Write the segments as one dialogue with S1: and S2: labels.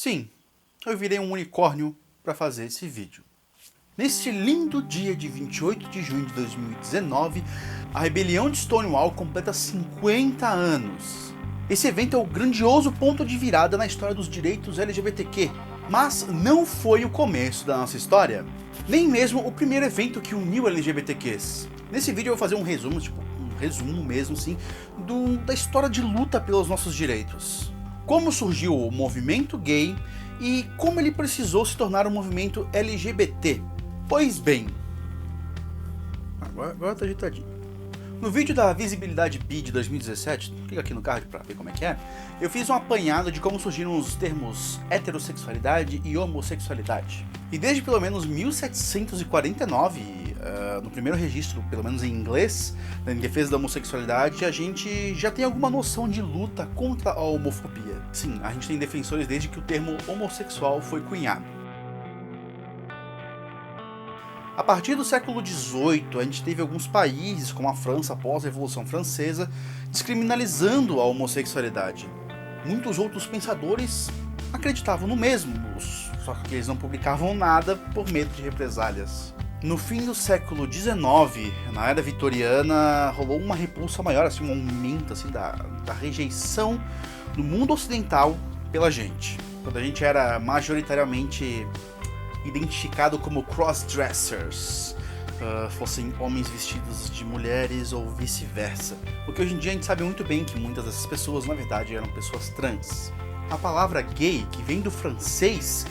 S1: Sim, eu virei um unicórnio para fazer esse vídeo. Neste lindo dia de 28 de junho de 2019, a rebelião de Stonewall completa 50 anos. Esse evento é o grandioso ponto de virada na história dos direitos LGBTQ, mas não foi o começo da nossa história, nem mesmo o primeiro evento que uniu LGBTQs. Nesse vídeo eu vou fazer um resumo, mesmo assim, da história de luta pelos nossos direitos. Como surgiu o movimento gay e como ele precisou se tornar um movimento LGBT. Pois bem, agora tá ajeitadinho. No vídeo da Visibilidade Bi de 2017, clica aqui no card pra ver como é que é, eu fiz um apanhado de como surgiram os termos heterossexualidade e homossexualidade. E desde pelo menos 1749, no primeiro registro, pelo menos em inglês, em defesa da homossexualidade, a gente já tem alguma noção de luta contra a homofobia. Sim, a gente tem defensores desde que o termo homossexual foi cunhado. A partir do século XVIII, a gente teve alguns países, como a França após a Revolução Francesa, descriminalizando a homossexualidade. Muitos outros pensadores acreditavam no mesmo, só que eles não publicavam nada por medo de represálias. No fim do século XIX, na era vitoriana, rolou uma repulsa maior, assim, um aumento assim, da rejeição no mundo ocidental pela gente. Quando a gente era majoritariamente identificado como crossdressers, fossem homens vestidos de mulheres ou vice-versa. Porque hoje em dia a gente sabe muito bem que muitas dessas pessoas, na verdade, eram pessoas trans. A palavra gay, que vem do francês,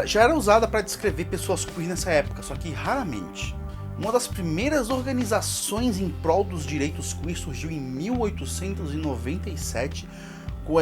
S1: já era usada para descrever pessoas queer nessa época, só que raramente. Uma das primeiras organizações em prol dos direitos queer surgiu em 1897,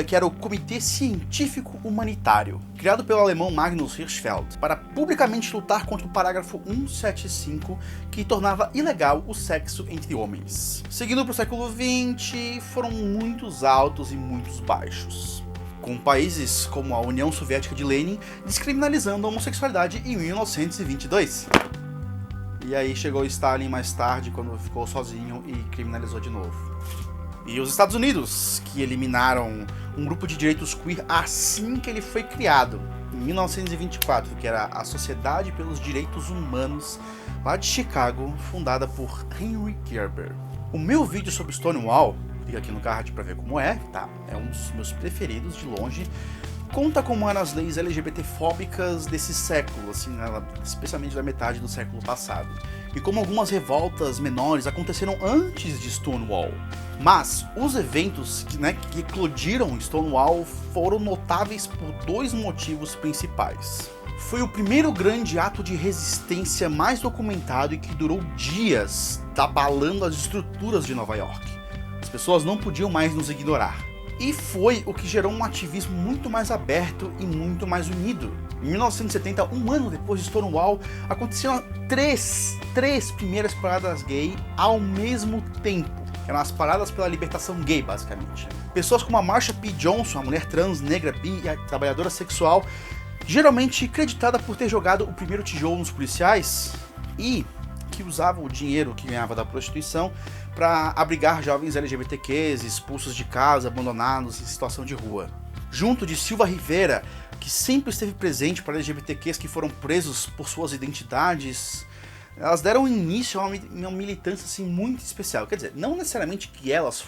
S1: que era o Comitê Científico Humanitário, criado pelo alemão Magnus Hirschfeld, para publicamente lutar contra o parágrafo 175, que tornava ilegal o sexo entre homens. Seguindo para o século XX, foram muitos altos e muitos baixos, com países como a União Soviética de Lenin descriminalizando a homossexualidade em 1922. E aí chegou Stalin mais tarde, quando ficou sozinho e criminalizou de novo. E os Estados Unidos, que eliminaram um grupo de direitos queer assim que ele foi criado, em 1924, que era a Sociedade pelos Direitos Humanos, lá de Chicago, fundada por Henry Gerber. O meu vídeo sobre Stonewall, fica aqui no card pra ver como é, tá? É um dos meus preferidos de longe. Conta como eram as leis LGBT-fóbicas desse século, assim, especialmente da metade do século passado. E como algumas revoltas menores aconteceram antes de Stonewall. Mas os eventos que eclodiram Stonewall foram notáveis por dois motivos principais. Foi o primeiro grande ato de resistência mais documentado e que durou dias, abalando as estruturas de Nova York. As pessoas não podiam mais nos ignorar. E foi o que gerou um ativismo muito mais aberto e muito mais unido. Em 1970, um ano depois de Stonewall, aconteceram três primeiras paradas gay ao mesmo tempo. Eram as paradas pela libertação gay, basicamente. Pessoas como a Marsha P. Johnson, a mulher trans, negra, bi e trabalhadora sexual, geralmente creditada por ter jogado o primeiro tijolo nos policiais e que usava o dinheiro que ganhava da prostituição para abrigar jovens LGBTQs expulsos de casa, abandonados em situação de rua. Junto de Silva Rivera, que sempre esteve presente para LGBTQs que foram presos por suas identidades, elas deram início a uma militância assim, muito especial. Quer dizer, não necessariamente que elas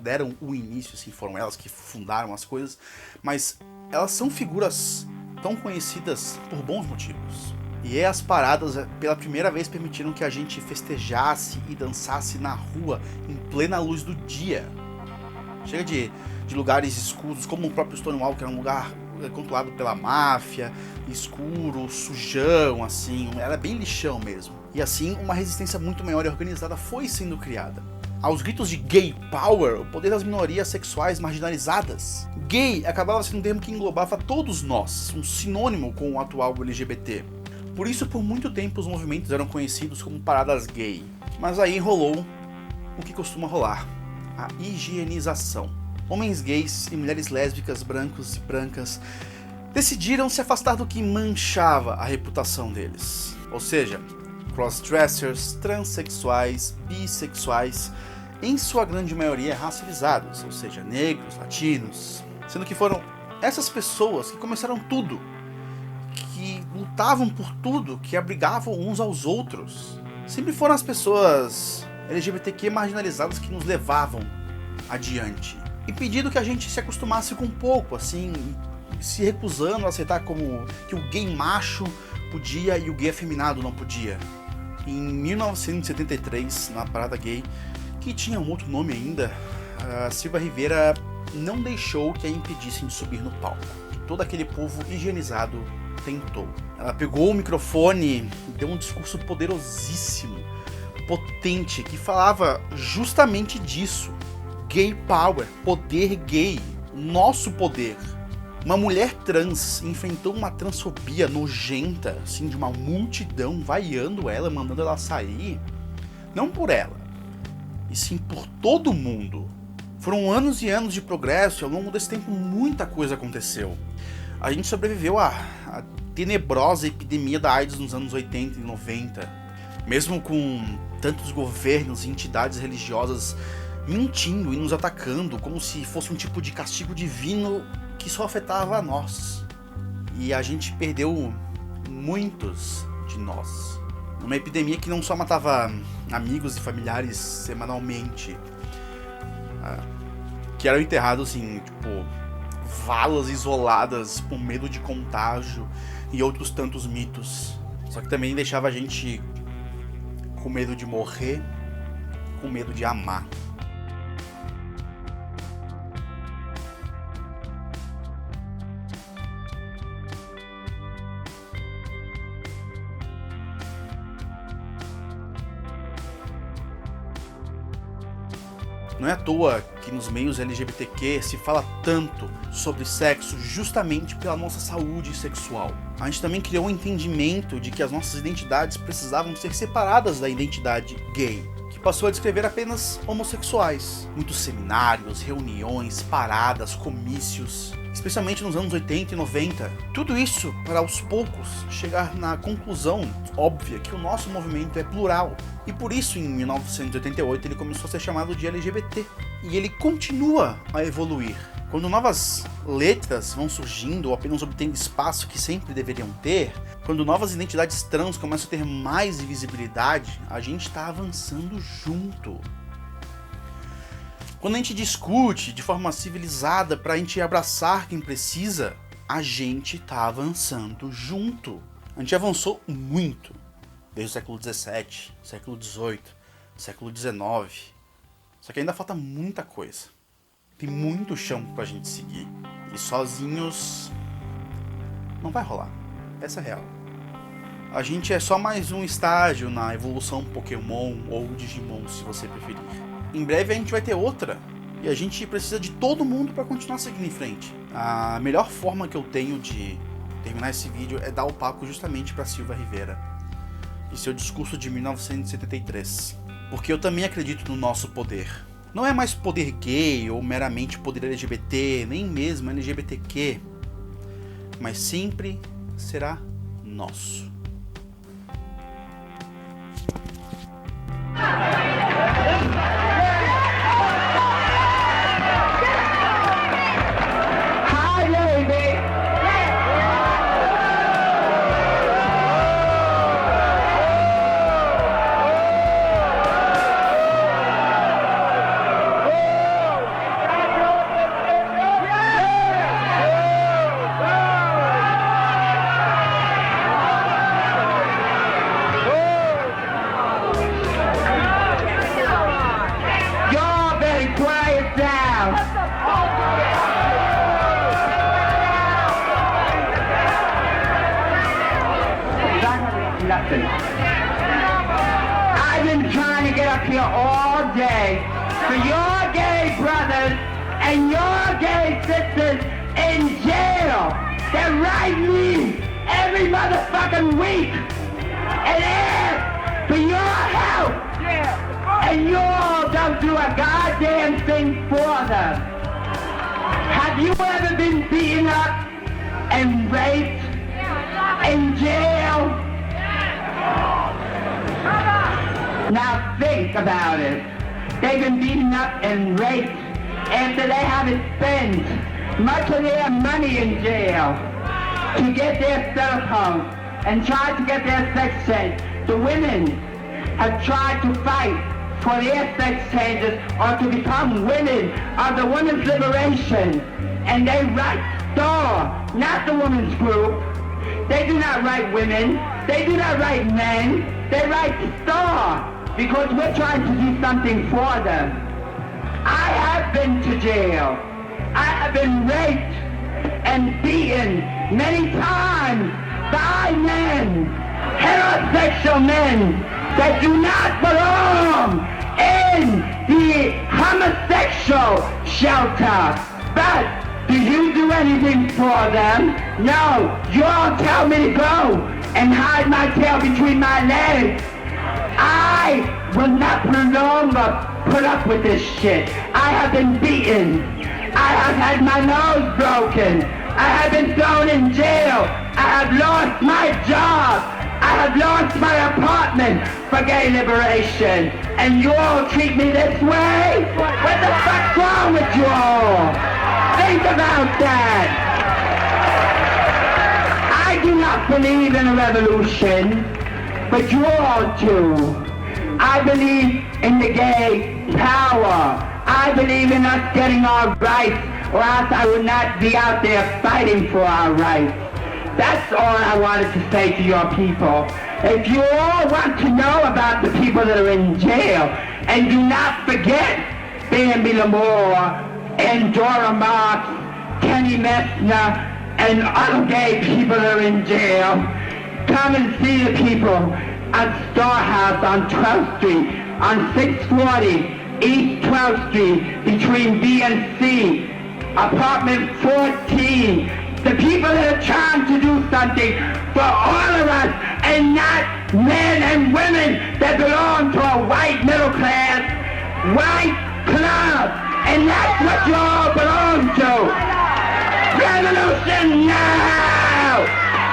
S1: deram o início, assim, foram elas que fundaram as coisas, mas elas são figuras tão conhecidas por bons motivos. E as paradas, pela primeira vez, permitiram que a gente festejasse e dançasse na rua, em plena luz do dia. Chega de lugares escuros, como o próprio Stonewall, que era um lugar controlado pela máfia, escuro, sujão, assim, era bem lixão mesmo. E assim, uma resistência muito maior e organizada foi sendo criada. Aos gritos de gay power, o poder das minorias sexuais marginalizadas. Gay acabava sendo um termo que englobava todos nós, um sinônimo com o atual LGBT. Por isso, por muito tempo, os movimentos eram conhecidos como paradas gay. Mas aí rolou o que costuma rolar: a higienização. Homens gays e mulheres lésbicas, brancos e brancas, decidiram se afastar do que manchava a reputação deles. Ou seja, crossdressers, transexuais, bissexuais, em sua grande maioria racializados, ou seja, negros, latinos, sendo que foram Essas pessoas que começaram tudo, que lutavam por tudo, que abrigavam uns aos outros, sempre foram as pessoas LGBTQ marginalizadas que nos levavam adiante, impedindo que a gente se acostumasse com um pouco, assim, se recusando a aceitar como que o gay macho podia e o gay afeminado não podia. Em 1973, na Parada Gay, que tinha um outro nome ainda, a Silva Rivera não deixou que a impedissem de subir no palco. Todo aquele povo higienizado tentou. Ela pegou o microfone e deu um discurso poderosíssimo, potente, que falava justamente disso. Gay power, poder gay, nosso poder. Uma mulher trans enfrentou uma transfobia nojenta, assim, de uma multidão vaiando ela, mandando ela sair. Não por ela, e sim por todo mundo. Foram anos e anos de progresso e ao longo desse tempo muita coisa aconteceu. A gente sobreviveu à tenebrosa epidemia da AIDS nos anos 80 e 90. Mesmo com tantos governos e entidades religiosas mentindo e nos atacando como se fosse um tipo de castigo divino que só afetava a nós. E a gente perdeu muitos de nós. Uma epidemia que não só matava amigos e familiares semanalmente, que eram enterrados em, valas isoladas por medo de contágio e outros tantos mitos. Só que também deixava a gente com medo de morrer, com medo de amar. Não é à toa que nos meios LGBTQ se fala tanto sobre sexo justamente pela nossa saúde sexual. A gente também criou um entendimento de que as nossas identidades precisavam ser separadas da identidade gay, que passou a descrever apenas homossexuais. Muitos seminários, reuniões, paradas, comícios, especialmente nos anos 80 e 90. Tudo isso para aos poucos chegar na conclusão óbvia que o nosso movimento é plural. E por isso, em 1988, ele começou a ser chamado de LGBT. E ele continua a evoluir. Quando novas letras vão surgindo ou apenas obtendo espaço que sempre deveriam ter, quando novas identidades trans começam a ter mais visibilidade, a gente está avançando junto. Quando a gente discute de forma civilizada para a gente abraçar quem precisa, a gente está avançando junto. A gente avançou muito. Desde o século XVII, século XVIII, século XIX. Só que ainda falta muita coisa. Tem muito chão pra gente seguir. E sozinhos não vai rolar. Essa é a real. A gente é só mais um estágio na evolução Pokémon ou Digimon, se você preferir. Em breve a gente vai ter outra. E a gente precisa de todo mundo pra continuar seguindo em frente. A melhor forma que eu tenho de terminar esse vídeo é dar o palco justamente pra Silva Rivera e seu discurso de 1973. Porque eu também acredito no nosso poder. Não é mais poder gay ou meramente poder LGBT, nem mesmo LGBTQ, mas sempre será nosso.
S2: Nothing. I've been trying to get up here all day for your gay brothers and your gay sisters in jail. They write me every motherfucking week and ask for your help. And you all don't do a goddamn thing for them. Have you ever been beaten up and raped in jail? Now think about it. They've been beaten up and raped after they haven't spent much of their money in jail to get their cell phones and try to get their sex change. The women have tried to fight for their sex changes or to become women of the women's liberation. And they write STAR, not the women's group. They do not write women. They do not write men. They write STAR because we're trying to do something for them. I have been to jail. I have been raped and beaten many times by men, heterosexual men that do not belong in the homosexual shelter. But do you do anything for them? No. You all tell me to go and hide my tail between my legs. I will not longer put up with this shit. I have been beaten. I have had my nose broken. I have been thrown in jail. I have lost my job. I have lost my apartment for gay liberation. And you all treat me this way? What the fuck's wrong with you all? Think about that. I do not believe in a revolution, but you all do. I believe in the gay power. I believe in us getting our rights, or else I would not be out there fighting for our rights. That's all I wanted to say to your people. If you all want to know about the people that are in jail, and do not forget Bambi Lamore and Dora Marks, Kenny Messner, and other gay people that are in jail, come and see the people at Star House on 12th Street, on 640 East 12th Street, between B and C, apartment 14. The people that are trying to do something for all of us, and not men and women that belong to a white middle class, white club. And that's what you all belong to. Revolution now!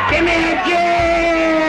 S2: Give me a G!